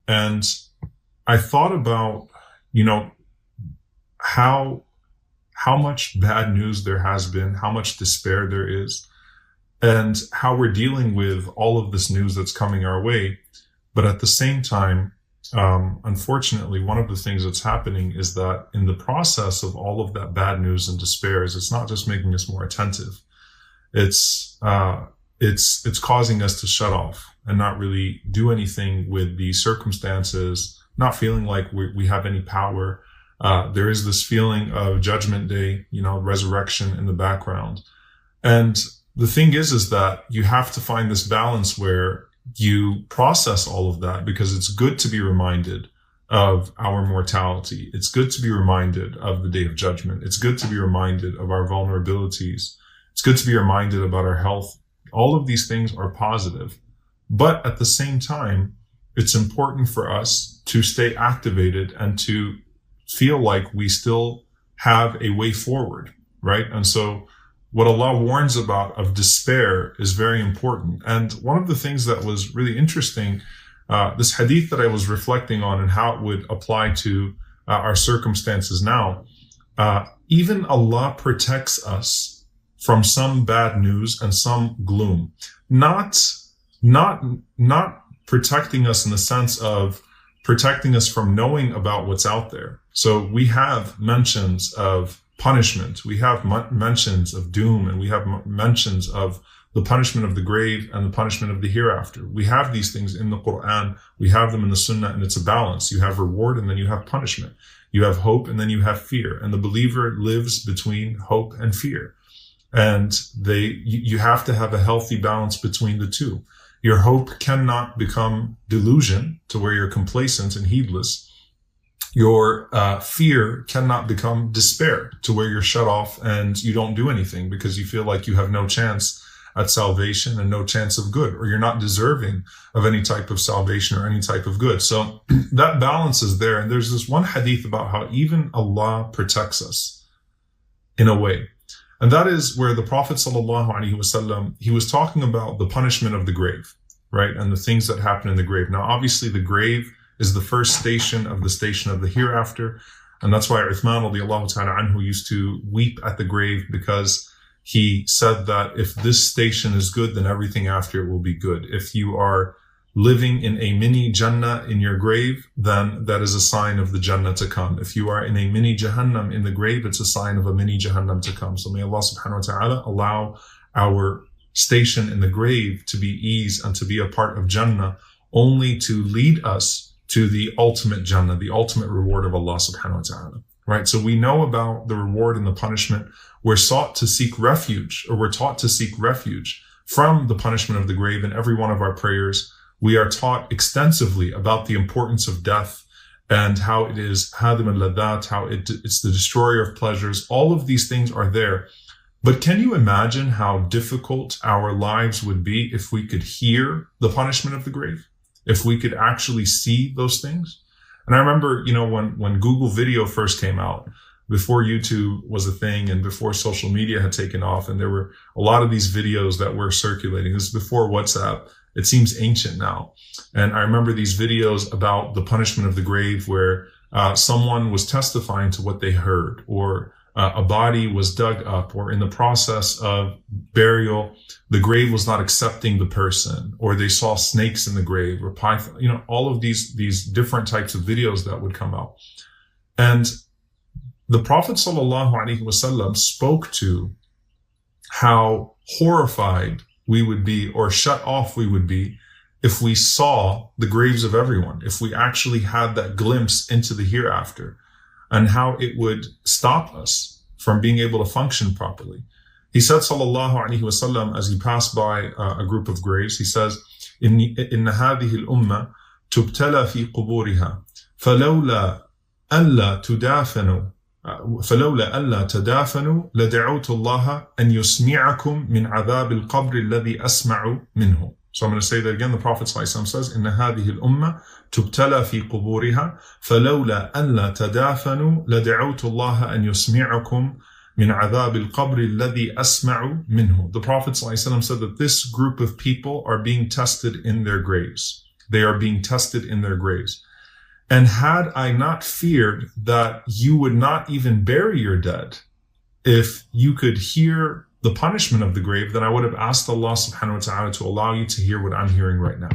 And I thought about, how much bad news there has been, how much despair there is, and how we're dealing with all of this news that's coming our way. But at the same time, unfortunately, one of the things that's happening is that in the process of all of that bad news and despair, it's not just making us more attentive. It's causing us to shut off and not really do anything with the circumstances, not feeling like we have any power. There is this feeling of Judgment Day, resurrection in the background. And the thing is that you have to find this balance where you process all of that, because it's good to be reminded of our mortality. It's good to be reminded of the day of judgment. It's good to be reminded of our vulnerabilities. It's good to be reminded about our health. All of these things are positive. But at the same time, it's important for us to stay activated and to feel like we still have a way forward, right? And so what Allah warns about of despair is very important. And one of the things that was really interesting, this hadith that I was reflecting on and how it would apply to our circumstances now, even Allah protects us from some bad news and some gloom. Not protecting us in the sense of protecting us from knowing about what's out there. So we have mentions of punishment, we have mentions of doom, and we have mentions of the punishment of the grave and the punishment of the hereafter. We have these things in the Qur'an, we have them in the Sunnah, and it's a balance. You have reward and then you have punishment. You have hope and then you have fear. And the believer lives between hope and fear. And you have to have a healthy balance between the two. Your hope cannot become delusion to where you're complacent and heedless. Your fear cannot become despair to where you're shut off and you don't do anything because you feel like you have no chance at salvation and no chance of good, or you're not deserving of any type of salvation or any type of good. So that balance is there. And there's this one hadith about how even Allah protects us in a way. And that is where the Prophet ﷺ, he was talking about the punishment of the grave, right? And the things that happen in the grave. Now, obviously the grave is the first station of the hereafter. And that's why Uthman radiallahu ta'ala anhu used to weep at the grave, because he said that if this station is good, then everything after it will be good. If you are living in a mini Jannah in your grave, then that is a sign of the Jannah to come. If you are in a mini Jahannam in the grave, it's a sign of a mini Jahannam to come. So may Allah subhanahu wa ta'ala allow our station in the grave to be ease and to be a part of Jannah, only to lead us to the ultimate Jannah, the ultimate reward of Allah subhanahu wa ta'ala, right? So we know about the reward and the punishment. We're taught to seek refuge from the punishment of the grave in every one of our prayers. We are taught extensively about the importance of death and how it is hadim al-ladat, how it's the destroyer of pleasures. All of these things are there. But can you imagine how difficult our lives would be if we could hear the punishment of the grave? If we could actually see those things? And I remember, when Google Video first came out, before YouTube was a thing and before social media had taken off, and there were a lot of these videos that were circulating. This is before WhatsApp. It seems ancient now. And I remember these videos about the punishment of the grave where someone was testifying to what they heard, or a body was dug up, or in the process of burial, the grave was not accepting the person, or they saw snakes in the grave, or python, all of these different types of videos that would come out. And the Prophet ﷺ spoke to how horrified we would be, or shut off we would be, if we saw the graves of everyone, if we actually had that glimpse into the hereafter, and how it would stop us from being able to function properly. He said, sallallahu alaihi wasallam, as he passed by a group of graves, he says, "Inna hadhihi al-umma tubtala fi quburiha, falawla alla tudafanu, falawla alla tadafanu, lada'utu Allah an yusmi'akum min adhab al-qabr alladhi asma'u minhu." So I'm going to say that again. The Prophet ﷺ says, "Inna hadhihi al-umma tubtala fi quburiha, falawla alla tadafanu, lada'utu Allah an yusmi'akum min adhab al-qabr alladhi asma'u minhu." The Prophet ﷺ said that this group of people are being tested in their graves. They are being tested in their graves. And had I not feared that you would not even bury your dead, if you could hear the punishment of the grave, then I would have asked Allah subhanahu wa ta'ala to allow you to hear what I'm hearing right now.